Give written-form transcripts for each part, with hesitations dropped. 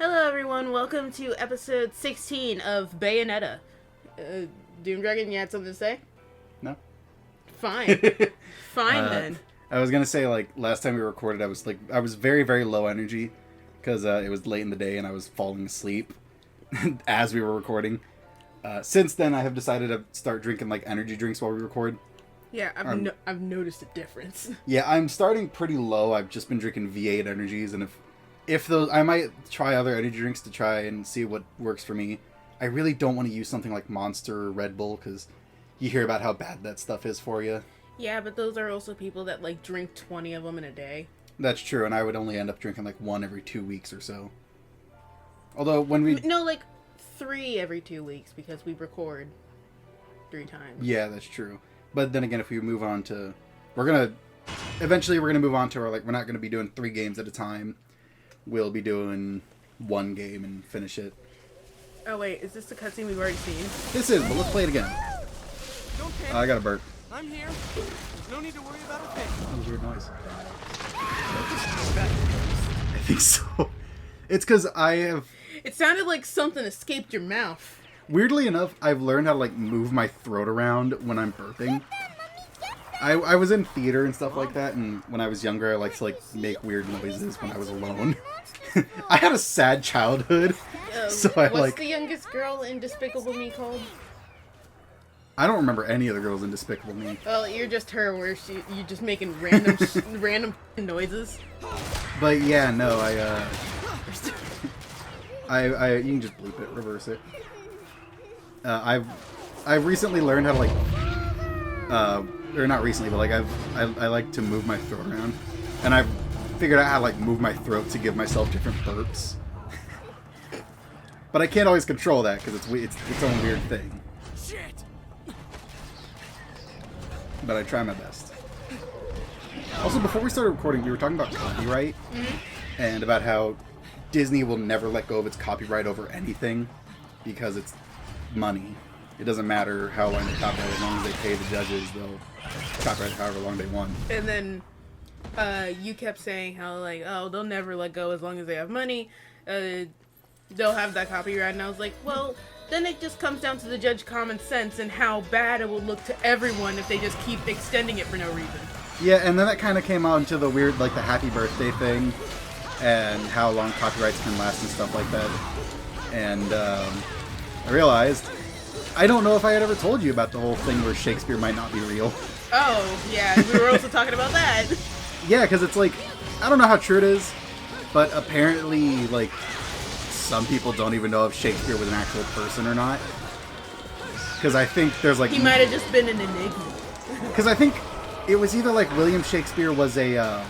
Hello everyone, welcome to episode 16 of Bayonetta. Doom Dragon, you had something to say? No. Fine. Fine then. I was gonna say, like, last time we recorded, I was very, very low energy, because it was late in the day and I was falling asleep as we were recording. Since then, I have decided to start drinking, like, energy drinks while we record. Yeah, I've noticed a difference. Yeah, I'm starting pretty low. I've just been drinking V8 energies, and if those, I might try other energy drinks to try and see what works for me. I really don't want to use something like Monster or Red Bull, because you hear about how bad that stuff is for you. Yeah, but those are also people that, like, drink 20 of them in a day. That's true, and I would only end up drinking, like, one every 2 weeks or so. Although, when we... No, like, 3 every 2 weeks, because we record 3 times. Yeah, that's true. But then again, if we move on to... Eventually, we're gonna move on to, like, we're not gonna be doing 3 games at a time. We'll be doing 1 game and finish it. Oh, wait, is this the cutscene we've already seen? This is, but let's play it again. Don't panic. I got a burp. I'm here. There's no need to worry about a thing. That was a weird noise. I think so. It's because I have... It sounded like something escaped your mouth. Weirdly enough, I've learned how to, like, move my throat around when I'm burping. I was in theater and stuff like that, and when I was younger, I liked to, like, make weird noises when I was alone. I had a sad childhood, so I, what's the youngest girl in Despicable Me called? I don't remember any of the girls in Despicable Me. Well, you're just her, where you're just making random random noises. But yeah, no, I you can just bleep it, reverse it. I've recently learned how to, like, or not recently, but, like, I like to move my throat around, and I've figured out how to, like, move my throat to give myself different burps. But I can't always control that because it's its own weird thing. Shit. But I try my best. Also, before we started recording, we were talking about copyright, and about how Disney will never let go of its copyright over anything because it's money. It doesn't matter how long they copyright, as long as they pay the judges, they'll copyright however long they want. And then you kept saying how, like, oh, they'll never let go as long as they have money. They'll have that copyright. And I was like, well, then it just comes down to the judge common sense and how bad it will look to everyone if they just keep extending it for no reason. Yeah, and then that kind of came out into the weird, like, the happy birthday thing, and how long copyrights can last and stuff like that. And I realized, I don't know if I had ever told you about the whole thing where Shakespeare might not be real. Oh, yeah, we were also talking about that. Yeah, because it's like, I don't know how true it is, but apparently, like, some people don't even know if Shakespeare was an actual person or not. Because I think there's, like... He might have just been an enigma. Because I think it was either, like, William Shakespeare was a,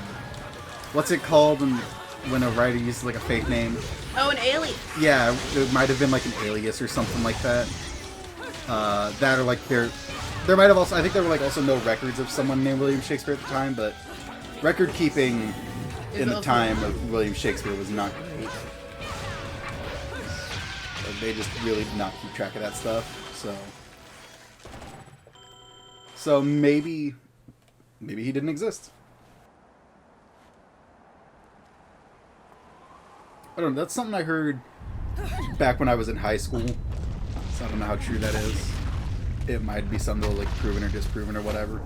what's it called when a writer uses, like, a fake name? Oh, an alien. Yeah, it might have been, like, an alias or something like that. That or, like, there might have also... I think there were, like, also no records of someone named William Shakespeare at the time, but record keeping in the time of William Shakespeare was not great. They just really did not keep track of that stuff, so maybe he didn't exist. I don't know, that's something I heard back when I was in high school, so I don't know how true that is. It might be something like proven or disproven or whatever.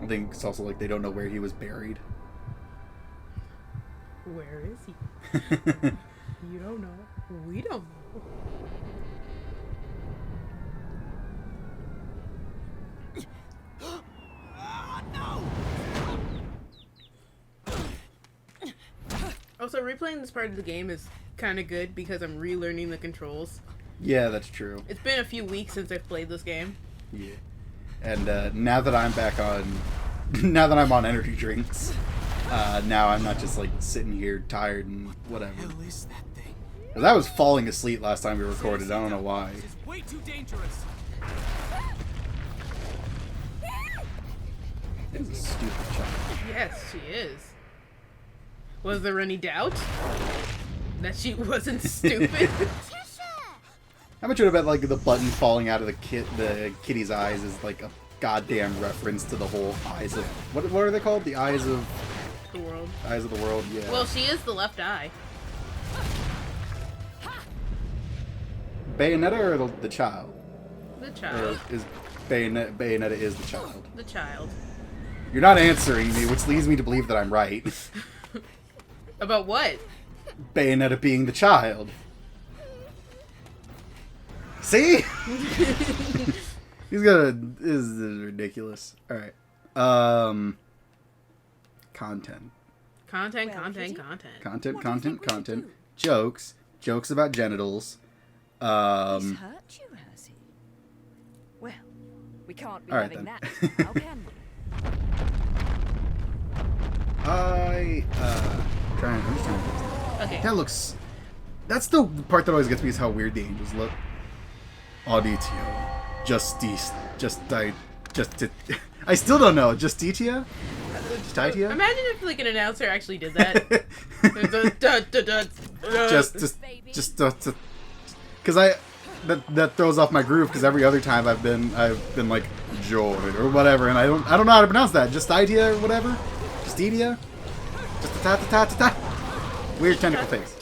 I think it's also like they don't know where he was buried. Where is he? You don't know. We don't know. Also, replaying this part of the game is kind of good because I'm relearning the controls. Yeah, that's true. It's been a few weeks since I've played this game. Yeah. And now that I'm back on... now that I'm on energy drinks, now I'm not just, like, sitting here tired and whatever. What the hell is that thing? Because I was falling asleep last time we recorded. I don't know why. This is way too dangerous. It is a stupid child. Yes, she is. Was there any doubt that she wasn't stupid? How much would have bet, like, the button falling out of the kitty's eyes is like a goddamn reference to the whole eyes of... What are they called? The eyes of... The world. Eyes of the world, yeah. Well, she is the left eye. Bayonetta or the child? The child. Or is Bayonetta is the child? The child. You're not answering me, which leads me to believe that I'm right. About what? Bayonetta being the child. See? He's gonna... This is ridiculous. Alright. Content. Content. Content. Jokes. Jokes about genitals. He's hurt you, has he? Well, we can't be All right, having then. that, now can we? I'm just trying to fix that. Okay. That looks... That's the part that always gets me, is how weird the angels look. Auditio. I still don't know. Justitia? Justitia? Imagine if like an announcer actually did that. Because that throws off my groove, because every other time I've been like joy or whatever, and I don't know how to pronounce that. Justitia or whatever. Justitia. Just weird tentacle face.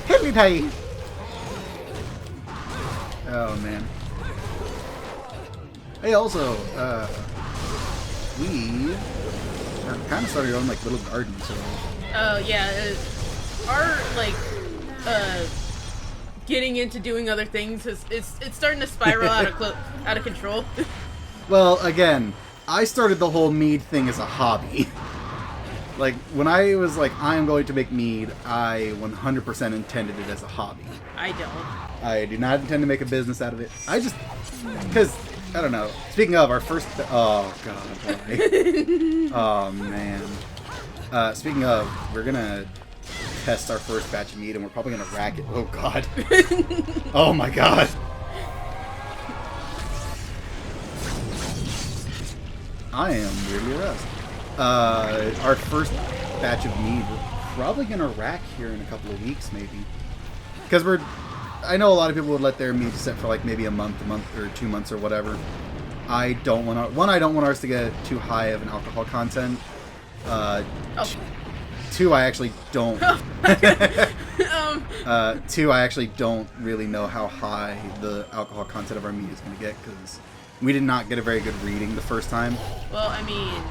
Hit me, Tay. Oh man. Hey, also, we are kind of started our own like little garden, so. Oh yeah, our like getting into doing other things is it's starting to spiral out of control. Well, again, I started the whole mead thing as a hobby. Like when I was like, I am going to make mead, I 100% intended it as a hobby. I don't. I do not intend to make a business out of it. I just, because, I don't know. Speaking of, our first, oh god, why? Oh man. Speaking of, we're gonna test our first batch of meat, and we're probably gonna rack it. Oh god. Oh my god. I am weirdly aroused. Our first batch of meat, we're probably gonna rack here in a couple of weeks, maybe. Because I know a lot of people would let their meat sit for like maybe a month or 2 months or whatever. I don't want I don't want ours to get too high of an alcohol content. Two, I actually don't. Two, I actually don't really know how high the alcohol content of our meat is going to get, because we did not get a very good reading the first time. Well, I mean,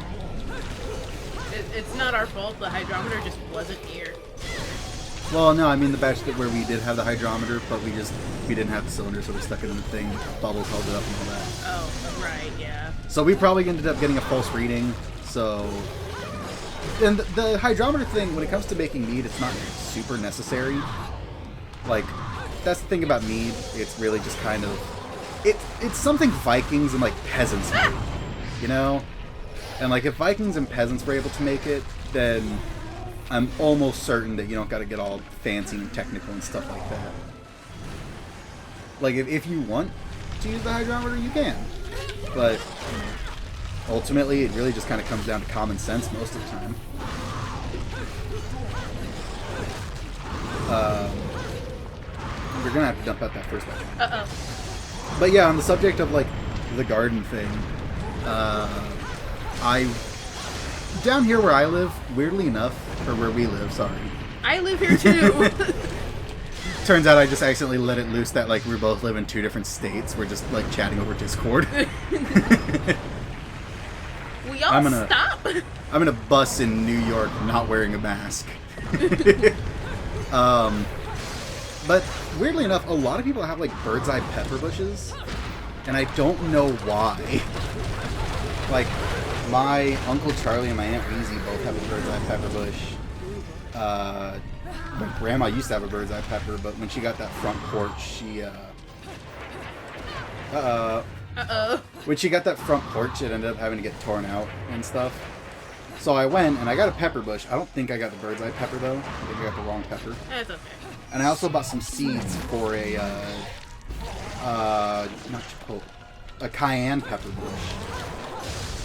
it's not our fault. The hydrometer just wasn't here. Well, no, I mean the batch where we did have the hydrometer, but we didn't have the cylinder, so we stuck it in the thing, bubbles held it up and all that. Oh, right, yeah. So we probably ended up getting a false reading, so... And the hydrometer thing, when it comes to making mead, it's not super necessary. Like, that's the thing about mead, it's really just kind of... It's something Vikings and, like, peasants make, you know? And, like, if Vikings and peasants were able to make it, then I'm almost certain that you don't gotta get all fancy and technical and stuff like that. Like, if you want to use the hydrometer, you can. But ultimately, it really just kind of comes down to common sense most of the time. We're gonna have to dump out that first batch. Uh-oh. But yeah, on the subject of, like, the garden thing, down here where I live, weirdly enough, or where we live, sorry. I live here too. Turns out I just accidentally let it loose that, like, we both live in 2 different states. We're just, like, chatting over Discord. Will y'all stop? I'm in a bus in New York not wearing a mask. But weirdly enough, a lot of people have, like, bird's eye pepper bushes. And I don't know why. Like, my Uncle Charlie and my Aunt Weezy both have a bird's eye pepper bush. My grandma used to have a bird's eye pepper, but when she got that front porch, she, when she got that front porch, it ended up having to get torn out and stuff. So I went, and I got a pepper bush. I don't think I got the bird's eye pepper, though. I think I got the wrong pepper. That's okay. And I also bought some seeds for a, not chipotle, a cayenne pepper bush.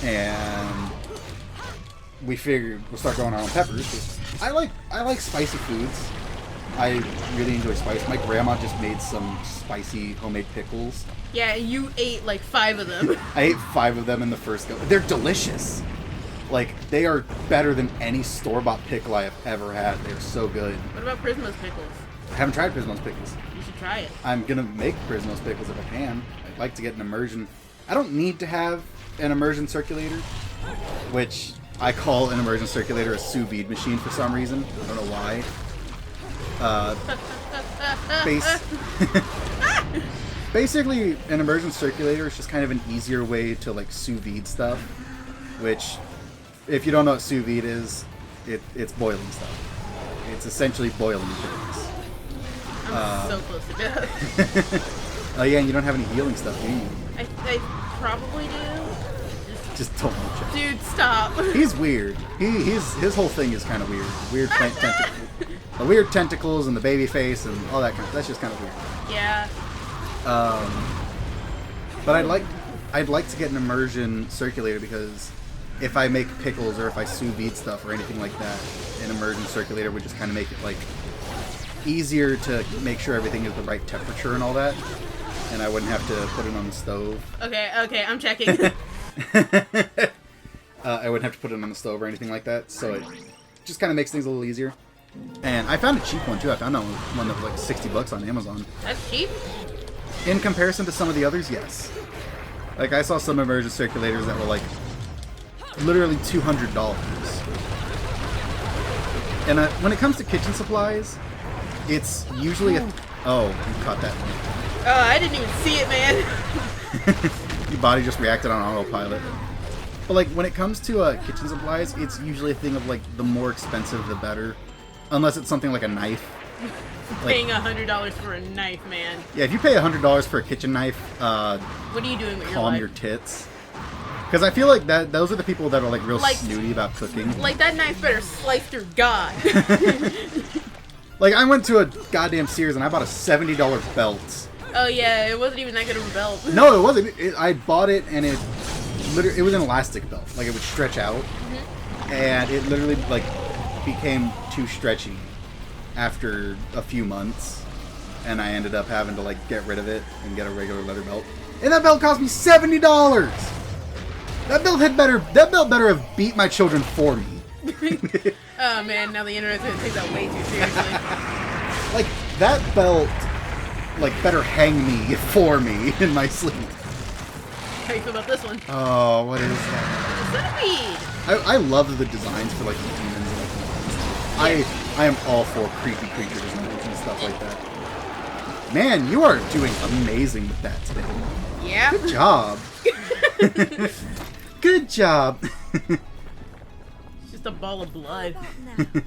And we figured we'll start growing our own peppers. 'Cause I like spicy foods. I really enjoy spice. My grandma just made some spicy homemade pickles. Yeah, you ate like 5 of them. I ate 5 of them in the first go. They're delicious. Like, they are better than any store-bought pickle I have ever had. They're so good. What about Prisma's pickles? I haven't tried Quiznos pickles. You should try it. I'm gonna make Quiznos pickles if I can. I'd like to get an immersion. I don't need to have an immersion circulator, which I call an immersion circulator a sous vide machine for some reason. I don't know why. Basically, an immersion circulator is just kind of an easier way to like sous vide stuff. Which, if you don't know what sous vide is, it's boiling stuff. It's essentially boiling things. I'm so close to death. Oh yeah, and you don't have any healing stuff, do you? I probably do. Just don't check. Dude, stop. He's weird. His whole thing is kind of weird. Weird the weird tentacles and the baby face and all that kind of. That's just kind of weird. Yeah. But I'd like to get an immersion circulator because if I make pickles or if I sous vide stuff or anything like that, an immersion circulator would just kind of make it like easier to make sure everything is the right temperature and all that, and I wouldn't have to put it on the stove. Okay, I'm checking. I wouldn't have to put it on the stove or anything like that, so it just kind of makes things a little easier. And I found a cheap one too. I found one that was like $60 on Amazon. That's cheap. In comparison to some of the others, yes. Like I saw some immersion circulators that were like literally $200. And when it comes to kitchen supplies, it's usually oh, you caught that one. Oh, I didn't even see it, man. Your body just reacted on autopilot. But like when it comes to kitchen supplies, it's usually a thing of like the more expensive the better, unless it's something like a knife. Like, Paying $100 for a knife, man. yeah, if you pay $100 for a kitchen knife, What are you doing with your calm life? your tits. Because I feel like those are the people that are like real snooty about cooking. Like that knife better slice through God. Like I went to a goddamn Sears and I bought a $70 belt. Oh yeah, it wasn't even that good of a belt. No, it wasn't. I bought it and it was an elastic belt. Like it would stretch out, and it literally like became too stretchy after a few months, and I ended up having to like get rid of it and get a regular leather belt. And that belt cost me $70. That belt better have beat my children for me. Oh man, now the internet's gonna take that way too seriously. Like that belt, like better hang me for me in my sleep. How you feel about this one? Oh, what is that? Centipede! I love the designs for like the demons and like I am all for creepy creature designs and stuff like that. Man, you are doing amazing with that today. Yeah. Good job. Good job. It's just a ball of blood. About now.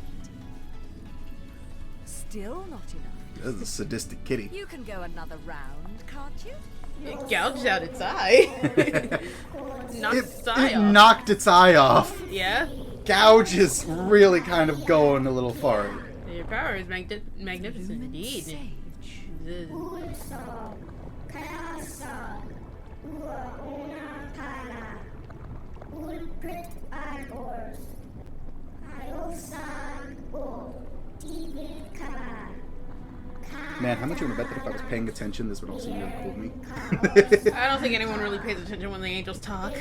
Still not enough. That's a sadistic kitty. You can go another round, can't you? It gouged out its eye. Knocked its eye It off. knocked its eye off. Yeah? Gouge is really kind of going a little far. Your power is magnificent indeed. Sage. Man, how much you want to bet that if I was paying attention, this would also really cool me? I don't think anyone really pays attention when the angels talk.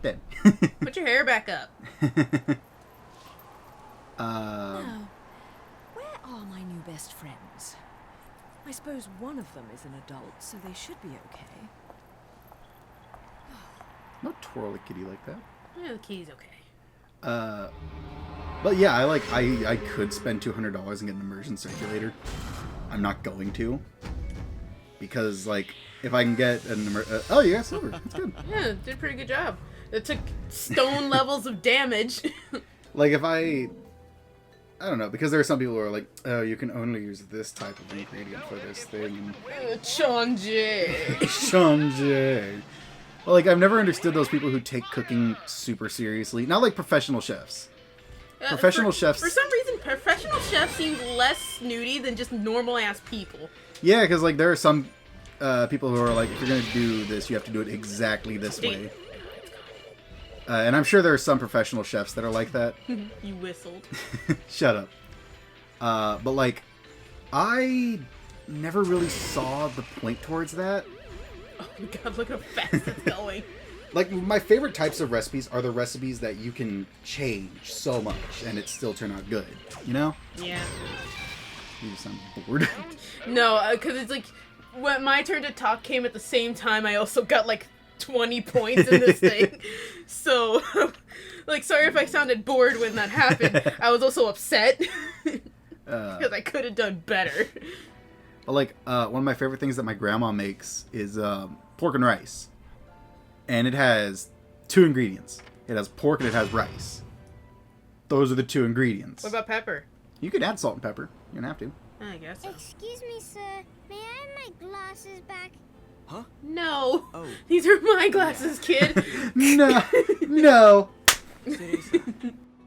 Dead. Put your hair back up. Now, where are my new best friends? I suppose one of them is an adult, so they should be okay. Don't twirl a kitty like that. Yeah, the key's okay. But yeah, I could spend $200 and get an immersion circulator. I'm not going to. Because, like, if I can get an oh, you got silver. That's good. Yeah, it did a pretty good job. It took stone levels of damage. Like, if I don't know, because there are some people who are like, oh, you can only use this type of ingredient for this thing. Chonje. Shanje. Well, like, I've never understood those people who take cooking super seriously. Not like professional chefs. Professional chefs. For some reason, professional chefs seem less snooty than just normal ass people. Yeah, because, like, there are some people who are like, if you're going to do this, you have to do it exactly this way. And I'm sure there are some professional chefs that are like that. You whistled. Shut up. But, like, I never really saw the point towards that. Oh my god, look how fast it's going. Like, my favorite types of recipes are the recipes that you can change so much and it still turn out good. You know? Yeah. You sound bored. No, because it's like, when my turn to talk came at the same time, I also got like 20 points in this thing. So, like, sorry if I sounded bored when that happened. I was also upset. Because I could have done better. Like, one of my favorite things that my grandma makes is pork and rice. And it has 2 ingredients. It has pork and it has rice. Those are the 2 ingredients. What about pepper? You could add salt and pepper. You don't have to. I guess so. Excuse me, sir. May I have my glasses back? Huh? No. Oh. These are my glasses, kid. No. No. Teresa,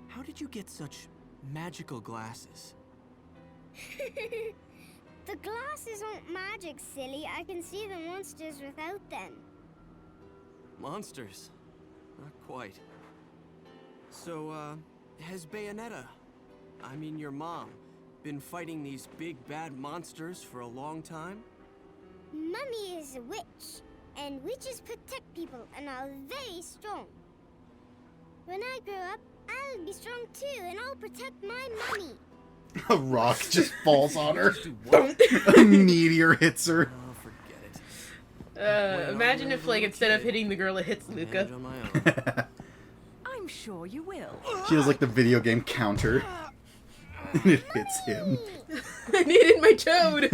how did you get such magical glasses? The glasses aren't magic, silly. I can see the monsters without them. Monsters? Not quite. So, has Bayonetta, I mean your mom, been fighting these big bad monsters for a long time? Mummy is a witch, and witches protect people and are very strong. When I grow up, I'll be strong too, and I'll protect my mummy. A rock just falls on her. Just do what? A meteor hits her. Oh, forget it. Imagine if, like, instead of hitting the girl, it hits Manage Luka. on my own. I'm sure you will. She has like the video game counter. And it hits him. I needed my toad.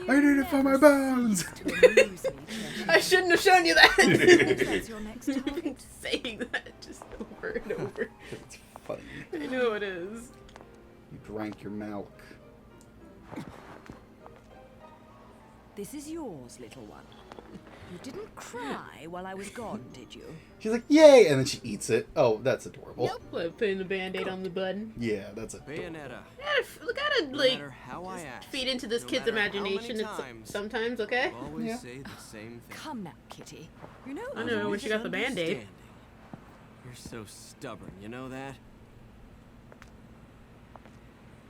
I need it for my bones. I shouldn't have shown you that. That's your next You've been target. saying that just over and over. It's funny. I know it is. You drank your milk. This is yours, little one. You didn't cry while I was gone, did you? She's like, yay! And then she eats it. Oh, that's adorable. Nope. Putting the band-aid on the button. Yeah, that's adorable. Bayonetta, Gotta no like, matter how I ask, feed into this no kid's matter how many imagination times, sometimes, okay? I'll always Yeah. say the same thing. Come now, Kitty. You know I know when she got the Band-Aid. Misunderstanding. You're so stubborn, you know that?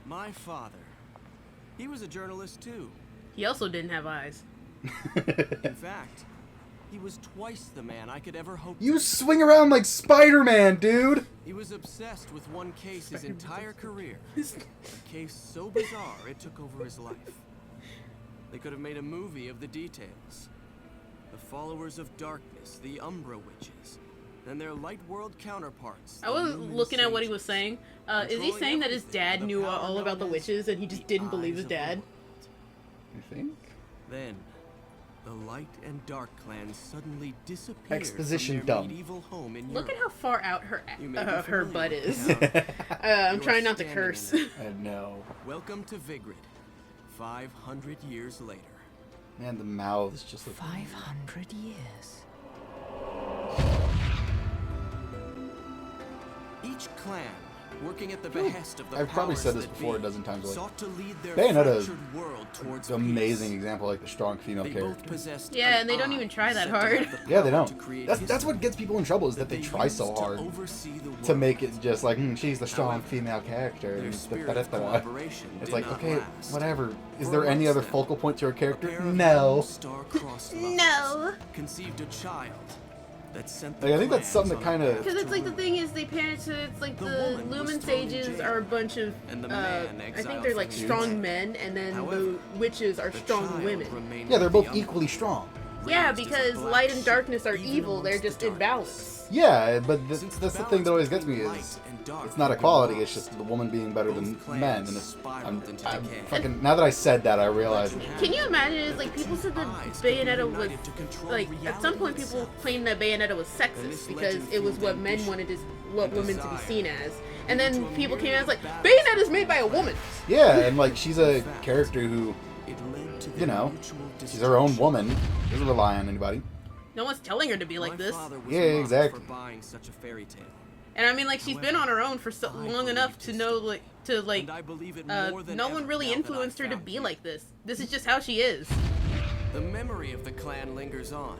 My father, he was a journalist too. He also didn't have eyes. In fact, he was twice the man I could ever hope You to. swing around like Spider-Man, dude! He was obsessed with one case his entire career. A case so bizarre it took over his life. They could have made a movie of the details. The followers of darkness, the Umbra witches, and their light world counterparts. I the was Lumen looking at what he sages. was saying. Is he saying that his dad knew all about the witches and he just didn't believe his dad? I think. Then, the light and dark clans suddenly disappeared Exposition from their dumb. medieval home in Look at Europe. how far out her You may be her familiar butt with is. the town. I'm You're trying not to standing in curse. it. I know. Welcome to Vigrid, 500 years later. Man, the mouths just look... 500 years. Each clan, working at the behest of the I've probably powers said this that before a be, dozen times, like, sought to lead their Bayonetta is fractured world towards It's an amazing peace. example, like the strong female They character. both possessed Yeah, an and they don't eye even try that set to hard. have the Yeah, they power to don't. create That's what history gets people in trouble, is that they try used so to hard oversee the to world. make it just like, she's the strong However, female character. Their and spirit of da-da-da-da. cooperation It's did like, not okay, last. whatever. Is For there any amongst other them, focal point to her a character? pair of No. star-crossed lovers No. conceived a child that sent the Like, I think that's clans something that on a kinda- path Because it's to like the ruin. thing is, they parents. It's like The the woman was Lumen thrown in Sages jail, are a bunch of. and the man I think exiled they're from like the strong earth. men, and then However, the witches are the strong child women. remained Yeah, they're with both the Umbra, equally strong. Yeah, raised as a because black light and sheep, darkness are even evil. They're amongst just the imbalanced. Yeah, but Since that's the balance thing that always gets me between is light and dark it's not had been equality, it's lost. just the woman being better Both than clans men. And it's, spiraled into I'm decay. fucking, now that I said that, I realize Can you imagine? It's like people said that Bayonetta was like at some point people claimed that Bayonetta was sexist because it was what men wanted to, what women to be seen as, and then people came out and was like Bayonetta's made by a woman. Yeah, and like she's a character who, It led to you their know, mutual she's her own destruction. woman. Doesn't rely on anybody. No one's telling her to be like My this. father was Yeah, mocked exactly. For buying such a fairy tale. And I mean, like she's been on her own for so long enough to know, like And I believe it more than no ever one really now that influenced I've her to found be you. like this. This is just how she is. The memory of the clan lingers on.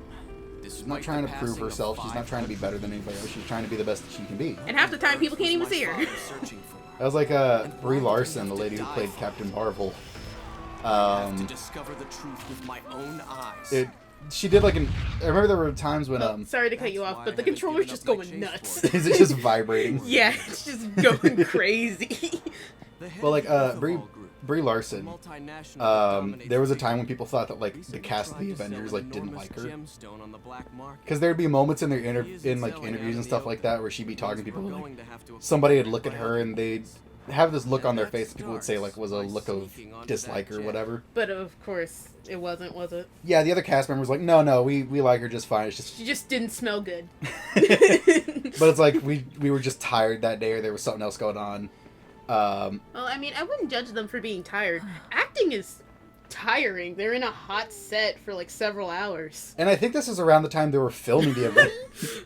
She's not trying to prove herself. She's not trying to be better than anybody else. She's trying to be the best that she can be. And half the time, people can't even see her. That was like Brie Larson, the lady who played Captain Marvel. I have to discover the truth with my own eyes. She did like I remember there were times when Sorry to cut you off, but the controller's just going nuts. Is it just vibrating? Yeah, it's just going crazy. Well, like Brie Larson. There was a time when people thought that like the cast of the Avengers like didn't like her, because there'd be moments in their interviews and stuff like that where she'd be talking to people, like somebody would look at her and they'd have this look on their face that people would say like was a look of dislike or whatever. But of course, it wasn't, was it? Yeah, the other cast members were like, no, we like her just fine. It's just she just didn't smell good. But it's like we were just tired that day, or there was something else going on. Well, I mean, I wouldn't judge them for being tired. Acting is tiring. They're in a hot set for like several hours. And I think this is around the time they were filming the event.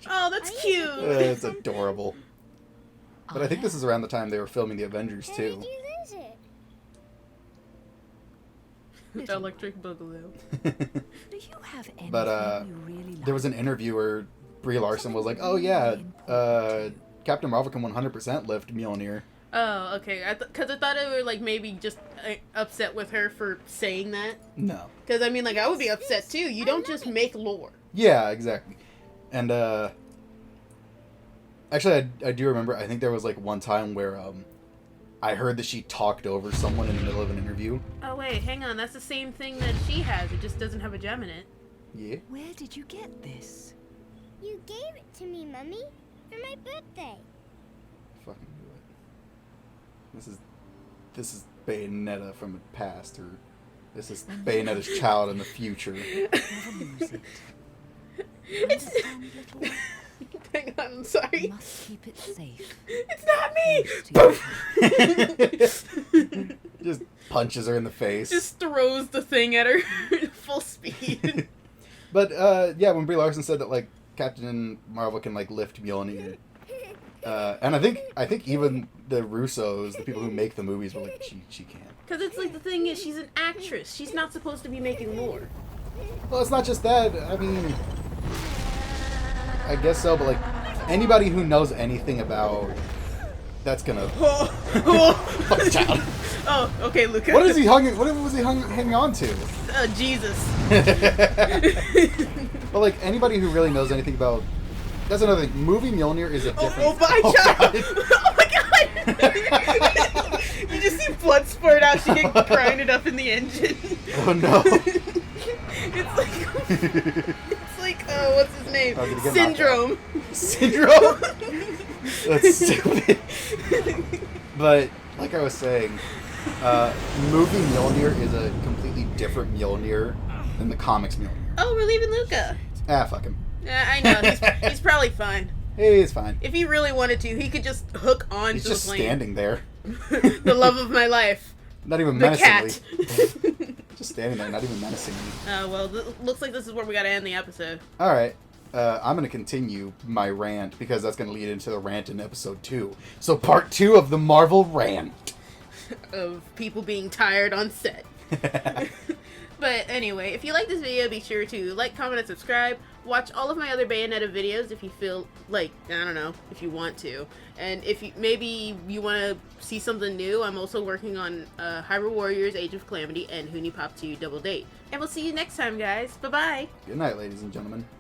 Oh, that's cute. It's adorable. But I think this is around the time they were filming the Avengers How too. did you lose it? Electric Boogaloo. Do you have anything But you really like? there was an interview where Brie Larson was like, "Oh yeah, Captain Marvel can 100% lift Mjolnir." Oh, okay. Because I thought it were like maybe just upset with her for saying that. No. Because I mean, like I would be upset too. You don't just make lore. Yeah, exactly. And actually, I do remember. I think there was like one time where I heard that she talked over someone in the middle of an interview. Oh wait, hang on. That's the same thing that she has. It just doesn't have a gem in it. Yeah. Where did you get this? You gave it to me, Mummy, for my birthday. Fucking do it. This is Bayonetta from the past, or this is Bayonetta's child in the future. Never lose it. It's. Little, Hang on, I'm sorry. you must keep it safe. It's not me. Close to you. Just punches her in the face. Just throws the thing at her full speed. But yeah, when Brie Larson said that like Captain Marvel can like lift Mjolnir, and I think even the Russos, the people who make the movies, were like she can. Because it's like the thing is, she's an actress. She's not supposed to be making lore. Well, it's not just that. I mean, I guess so, but like anybody who knows anything about that's gonna fuck the child. Oh, okay, Luka. What was he hanging on to? Jesus. But like anybody who really knows anything about, that's another thing. Movie Mjolnir is a different. Oh my god! Oh my god! You just see blood spurt out. She get grinded up in the engine. Oh no! It's like what's his name? Oh, did he get Syndrome. Syndrome. That's stupid. But like I was saying, movie Mjolnir is a completely different Mjolnir than the comics Mjolnir. Oh, we're leaving Luka. Ah, fuck him. I know. He's probably fine. Hey, it's fine. If he really wanted to, he could just hook on He's to the just plane. standing there. The love of my life. Not even The menacingly. cat. Just standing there, not even menacingly. Well, looks like this is where we gotta end the episode. Alright. I'm going to continue my rant because that's going to lead into the rant in episode 2. So part 2 of the Marvel rant. Of people being tired on set. But anyway, if you like this video, be sure to like, comment, and subscribe. Watch all of my other Bayonetta videos if you feel like, I don't know, if you want to. And if you, maybe you want to see something new, I'm also working on Hyrule Warriors, Age of Calamity, and Huni Pop 2 Double Date. And we'll see you next time, guys. Bye-bye. Good night, ladies and gentlemen.